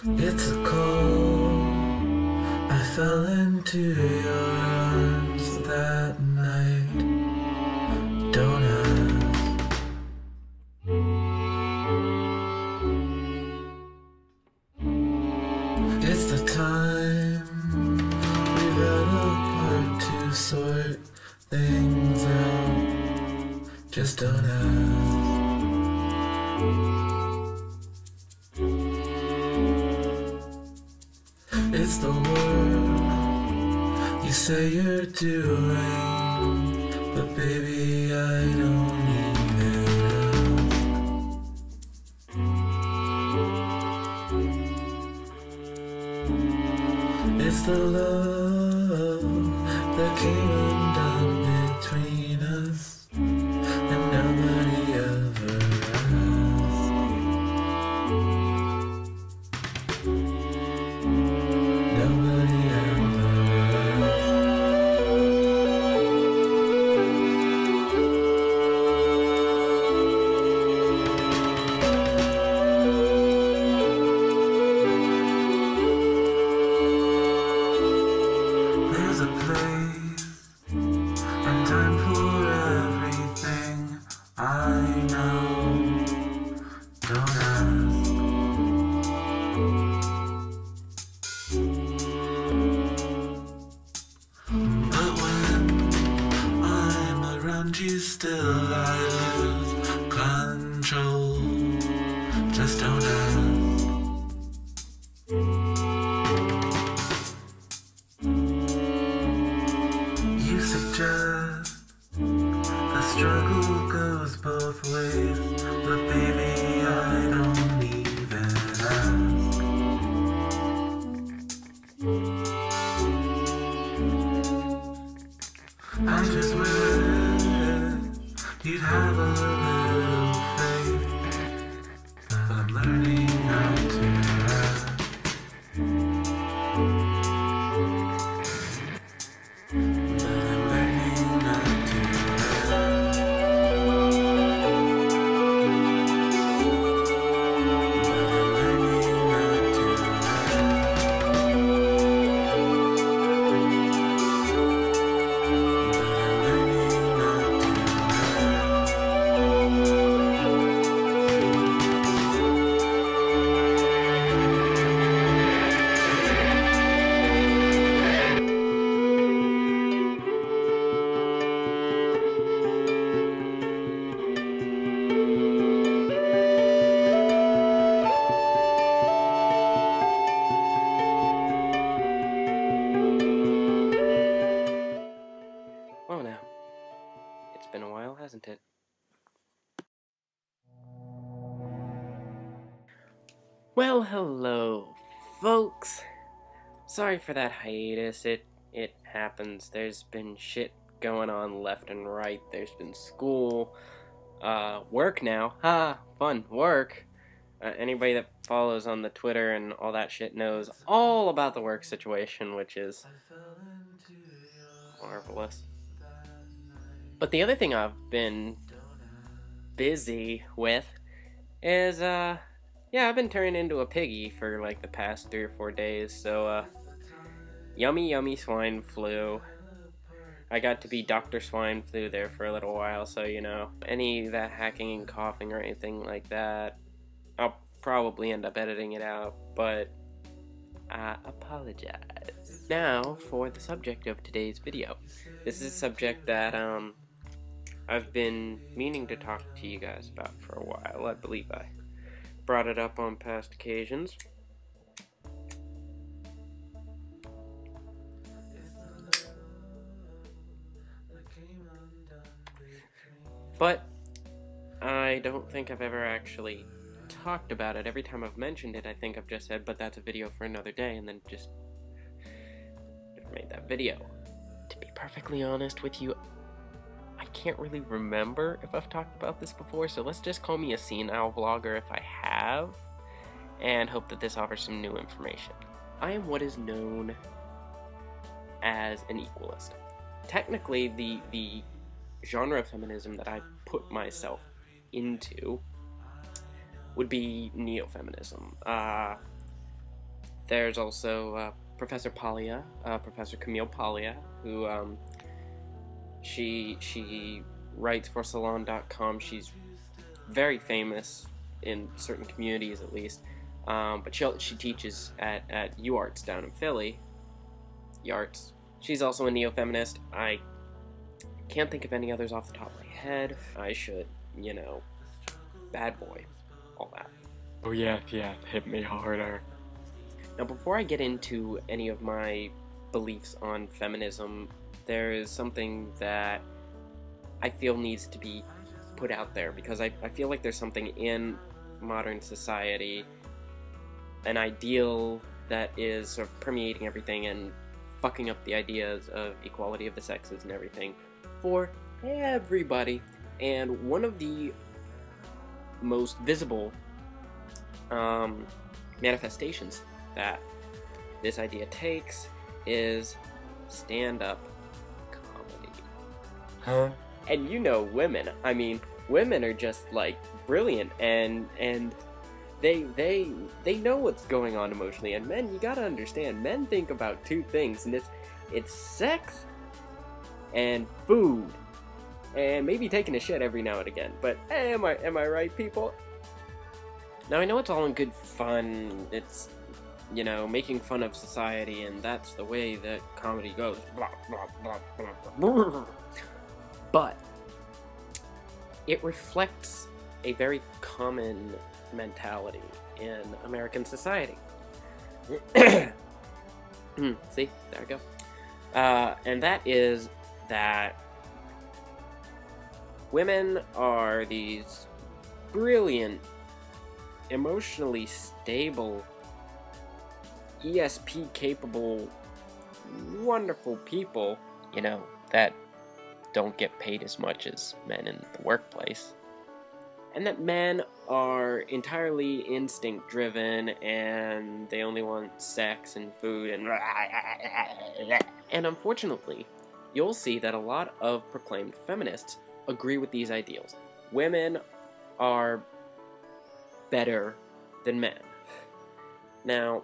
It's a call. I fell into your arms that night. Don't ask. It's the time we've had apart to sort things out. Just don't ask. It's the work you say you're doing, but baby, I don't even ask. It's the love that came undone between us, and nobody ever asked. Nobody ever asked. There's a place and time for everything. I know. Don't ask. But when I'm around you, still I lose control. Just don't ask. You suggest the struggle goes both ways, but baby, I don't even ask. I just wish you'd have a little faith, but I'm learning how to ask. But I'm learning how to ask. But I'm learning how to ask. But I'm learning how to Well now, it's been a while, hasn't it? Well, hello, folks. Sorry for that hiatus. It happens. There's been shit going on left and right. There's been school, work now. Ha, fun, work. Anybody that follows on the Twitter and all that shit knows all about the work situation, which is marvelous. But the other thing I've been busy with is, yeah, I've been turning into a piggy for like the past 3 or 4 days, so, yummy swine flu. I got to be Dr. Swine Flu there for a little while, so, you know, any of that hacking and coughing or anything like that, I'll probably end up editing it out, but I apologize. Now, for the subject of today's video. This is a subject that, I've been meaning to talk to you guys about for a while. I believe I brought it up on past occasions. But I don't think I've ever actually talked about it. Every time I've mentioned it, I think I've just said, but that's a video for another day, and then just never made that video. To be perfectly honest with you, I can't really remember if I've talked about this before, so let's just call me a senile vlogger if I have, and hope that this offers some new information. I am what is known as an equalist. Technically, the genre of feminism that I put myself into would be neo-feminism. There's also Professor Palia, Professor Camille Palia, who she writes for Salon.com. She's very famous in certain communities, at least. But she teaches at UArts down in Philly. UArts. She's also a neo-feminist. I can't think of any others off the top of my head. I should, bad boy, all that. Oh yeah, hit me harder. Now, before I get into any of my beliefs on feminism, there is something that I feel needs to be put out there, because I feel like there's something in modern society, an ideal that is sort of permeating everything and fucking up the ideas of equality of the sexes and everything for everybody. And one of the most visible manifestations that this idea takes is stand-up comedy. Huh? And women. I mean, women are just like brilliant, and they know what's going on emotionally. And men, you gotta understand, men think about two things, and it's sex and food, and maybe taking a shit every now and again. But hey, am I right, people? Now, I know it's all in good fun. It's, making fun of society, and that's the way that comedy goes. Blah, blah, blah, blah, blah. But it reflects a very common mentality in American society. See? There we go. And that is that women are these brilliant, emotionally stable, ESP-capable, wonderful people, that don't get paid as much as men in the workplace. And that men are entirely instinct-driven, and they only want sex and food and... And unfortunately, you'll see that a lot of proclaimed feminists agree with these ideals. Women are better than men. Now,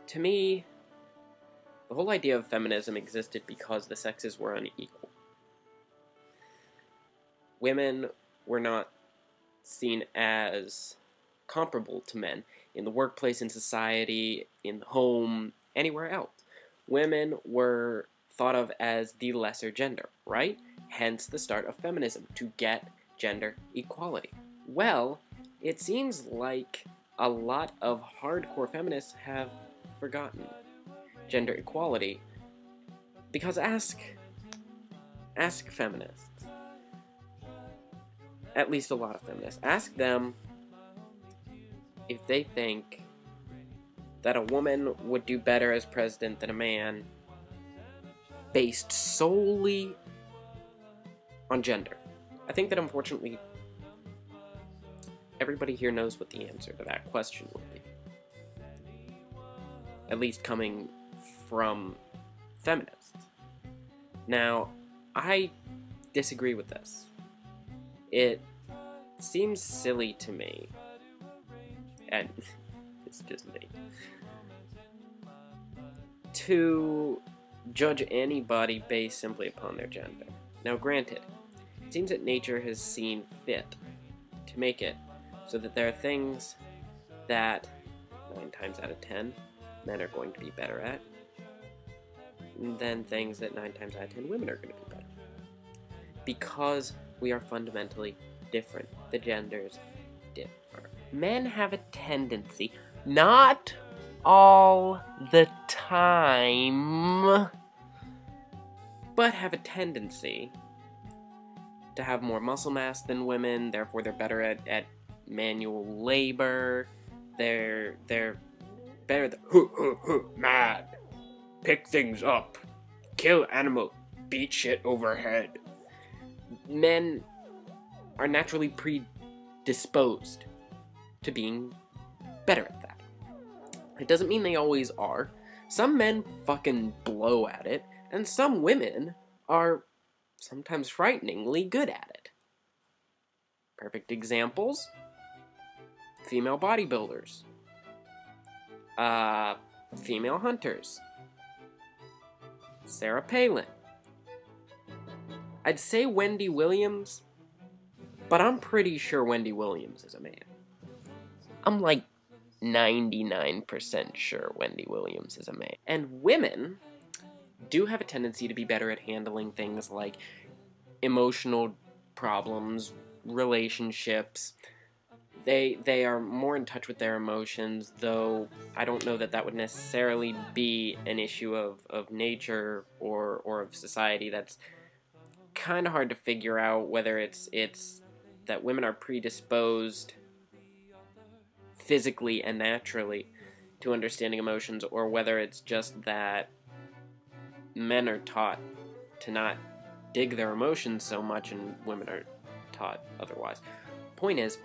to me, the whole idea of feminism existed because the sexes were unequal. Women were not seen as comparable to men in the workplace, in society, in the home, anywhere else. Women were thought of as the lesser gender, right? Hence the start of feminism, to get gender equality. Well, it seems like a lot of hardcore feminists have forgotten gender equality, because ask feminists, at least a lot of feminists, ask them if they think that a woman would do better as president than a man based solely on gender. I think that unfortunately everybody here knows what the answer to that question would be. At least coming from feminists. Now, I disagree with this. It seems silly to me, and it's just me, to judge anybody based simply upon their gender. Now, granted, it seems that nature has seen fit to make it so that there are things that 9 times out of 10 men are going to be better at, than things that 9 times out of 10 women are going to be better. Because we are fundamentally different. The genders differ. Men have a tendency, not all the time, but have a tendency to have more muscle mass than women, therefore they're better at manual labor, they're better than mad, pick things up, kill animal, beat shit overhead. Men are naturally predisposed to being better at that. It doesn't mean they always are. Some men fucking blow at it, and some women are sometimes frighteningly good at it. Perfect examples: female bodybuilders. Female hunters. Sarah Palin. I'd say Wendy Williams, but I'm pretty sure Wendy Williams is a man. I'm like 99% sure Wendy Williams is a man. And women do have a tendency to be better at handling things like emotional problems, relationships. They are more in touch with their emotions, though I don't know that that would necessarily be an issue of nature or of society. That's kind of hard to figure out, whether it's that women are predisposed physically and naturally to understanding emotions, or whether it's just that men are taught to not dig their emotions so much and women are taught otherwise. Point is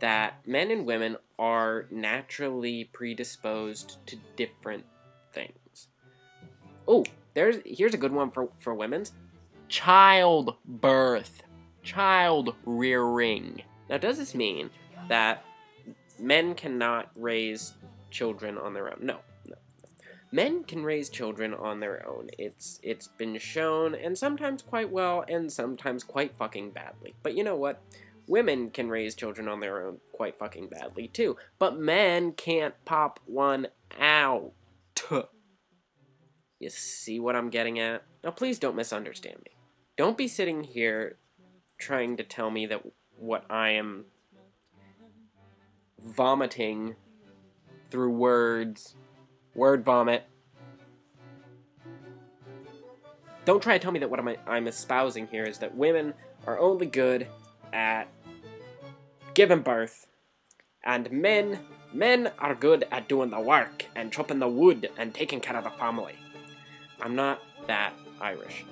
that men and women are naturally predisposed to different things. Oh, here's a good one for women's. Childbirth. Child rearing. Now, does this mean that men cannot raise children on their own? No. Men can raise children on their own. It's been shown, and sometimes quite well, and sometimes quite fucking badly. But you know what? Women can raise children on their own quite fucking badly, too. But men can't pop one out. You see what I'm getting at? Now, please don't misunderstand me. Don't be sitting here trying to tell me that what I am vomiting through words, word vomit. Don't try to tell me that what I'm espousing here is that women are only good at giving birth, and men are good at doing the work and chopping the wood and taking care of the family. I'm not that Irish.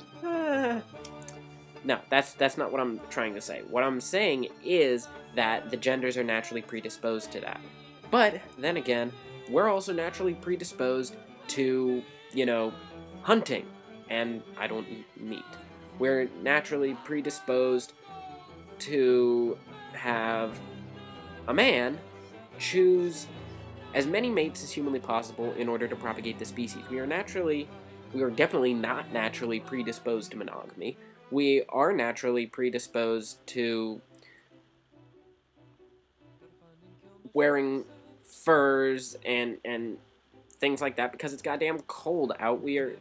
No, that's not what I'm trying to say. What I'm saying is that the genders are naturally predisposed to that. But then again, we're also naturally predisposed to, hunting, and I don't eat meat. We're naturally predisposed to have a man choose as many mates as humanly possible in order to propagate the species. We are definitely not naturally predisposed to monogamy. We are naturally predisposed to wearing furs and things like that because it's goddamn cold out. We are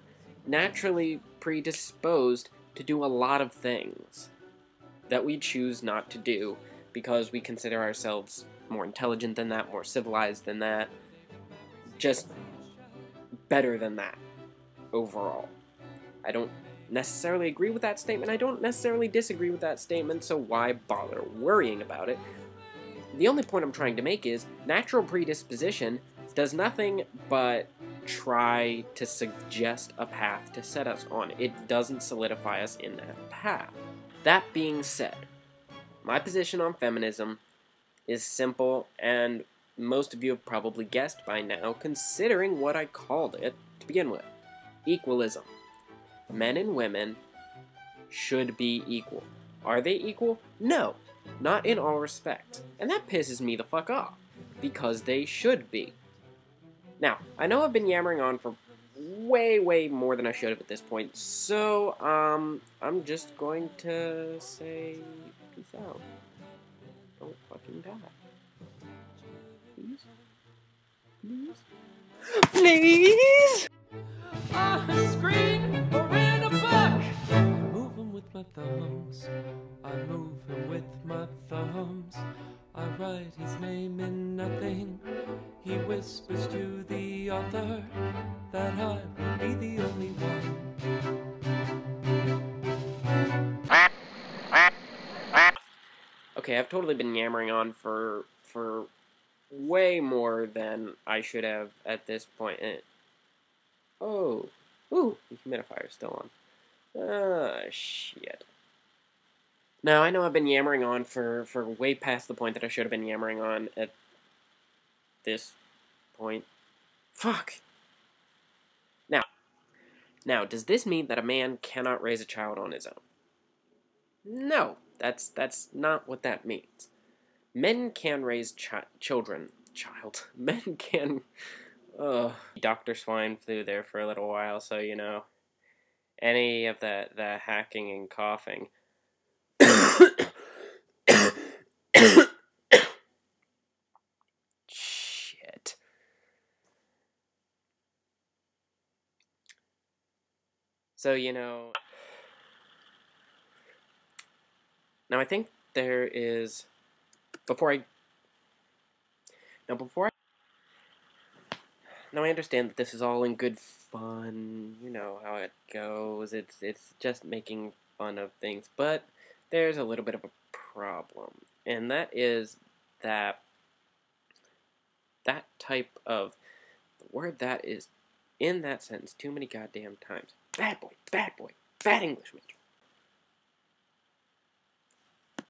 naturally predisposed to do a lot of things that we choose not to do because we consider ourselves more intelligent than that, more civilized than that, just better than that overall. I don't necessarily agree with that statement. I don't necessarily disagree with that statement, so why bother worrying about it? The only point I'm trying to make is natural predisposition does nothing but try to suggest a path to set us on. It doesn't solidify us in that path. That being said, my position on feminism is simple, and most of you have probably guessed by now, considering what I called it to begin with. Equalism. Men and women should be equal. Are they equal? No, not in all respects. And that pisses me the fuck off, because they should be. Now, I know I've been yammering on for way more than I should have at this point, so, I'm just going to say peace out. Don't fucking die. Please? Please? On a screen or in a book. Move him with my thumbs. I move him with my thumbs. I write his name in nothing. He whispers to the author that I will be the only one. Okay, I've totally been yammering on for way more than I should have at this point. Oh, ooh, the humidifier's still on. Ah, shit. Now, I know I've been yammering on for way past the point that I should have been yammering on at this point. Fuck. Now, does this mean that a man cannot raise a child on his own? No, that's not what that means. Men can raise children. Men can Ugh. Dr. Swine flew there for a little while, so, you know, any of the hacking and coughing. Shit. So, you know, now I think there is, before I, now I understand that this is all in good fun, you know how it goes, it's just making fun of things, but there's a little bit of a problem, and that is that that type of, the word that is in that sentence too many goddamn times, bad boy, bad English major,